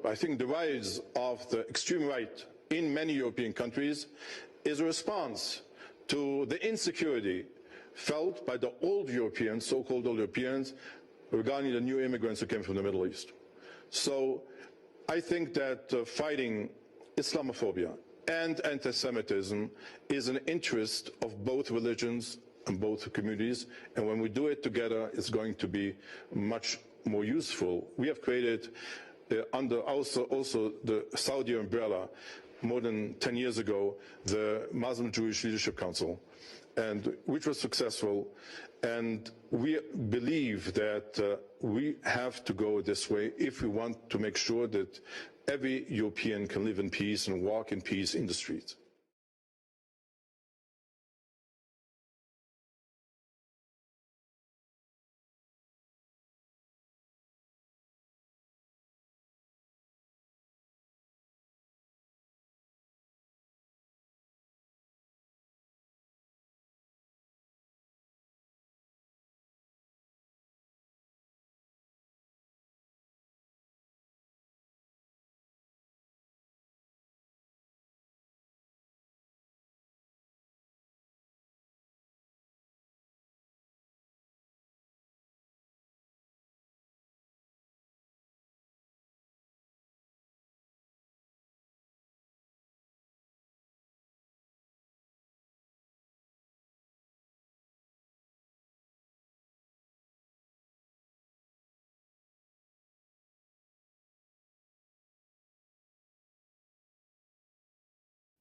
I think the rise of the extreme right in many European countries is a response to the insecurity felt by the old Europeans, so-called old Europeans, regarding the new immigrants who came from the Middle East. So I think that fighting Islamophobia and anti-Semitism is an interest of both religions and both communities, and when we do it together, it's going to be much more useful. We have created under also the Saudi umbrella more than 10 years ago, the Muslim Jewish Leadership Council, and which was successful. And we believe that we have to go this way if we want to make sure that every European can live in peace and walk in peace in the streets.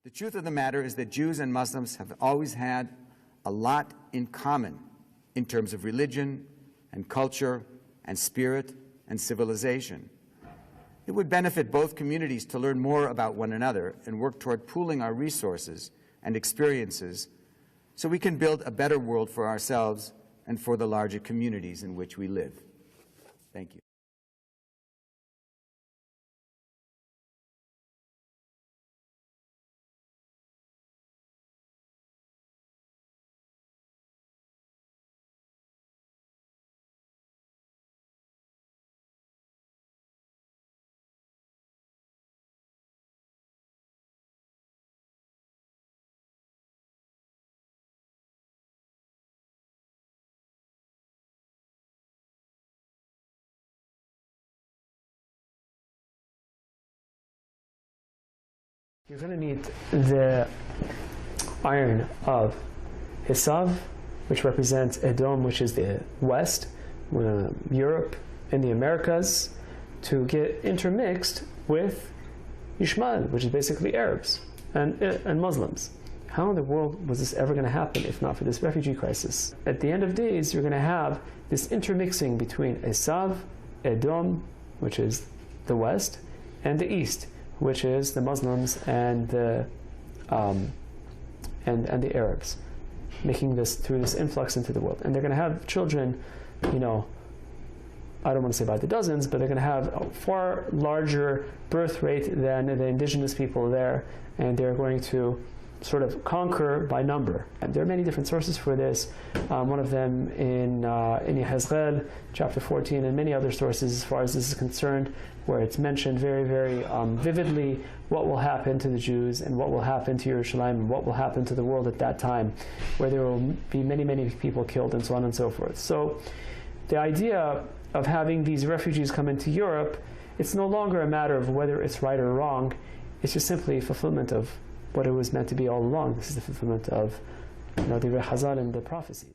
The truth of the matter is that Jews and Muslims have always had a lot in common in terms of religion and culture and spirit and civilization. It would benefit both communities to learn more about one another and work toward pooling our resources and experiences so we can build a better world for ourselves and for the larger communities in which we live. Thank you. You're going to need the iron of Esav, which represents Edom, which is the West, Europe, and the Americas, to get intermixed with Ishmael, which is basically Arabs and Muslims. How in the world was this ever going to happen if not for this refugee crisis? At the end of days, you're going to have this intermixing between Esav, Edom, which is the West, and the East, which is the Muslims and the Arabs, making this through this influx into the world. And they're going to have children, you know, I don't want to say by the dozens, but they're going to have a far larger birth rate than the indigenous people there, and they're going to sort of conquer by number. And there are many different sources for this. One of them in Yehezkel, chapter 14, and many other sources as far as this is concerned, where it's mentioned very, very vividly what will happen to the Jews and what will happen to Yerushalayim and what will happen to the world at that time, where there will be many, many people killed and so on and so forth. So the idea of having these refugees come into Europe, it's no longer a matter of whether it's right or wrong. It's just simply fulfillment of what it was meant to be all along. This is the fulfillment of, the Chazal and the prophecies.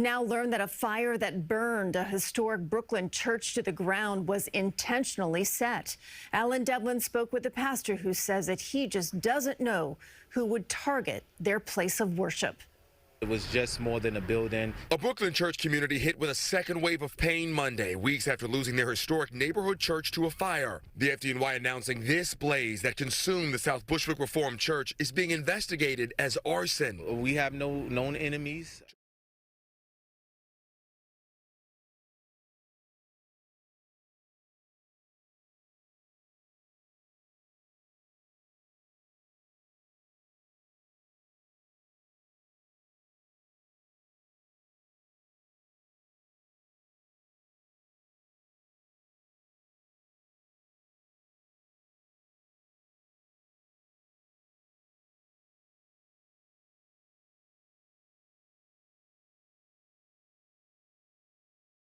now learned that a fire that burned a historic Brooklyn church to the ground was intentionally set. Alan Devlin spoke with the pastor who says that he just doesn't know who would target their place of worship. It was just more than a building. A Brooklyn church community hit with a second wave of pain Monday, weeks after losing their historic neighborhood church to a fire. The FDNY announcing this blaze that consumed the South Bushwick Reformed Church is being investigated as arson. We have no known enemies.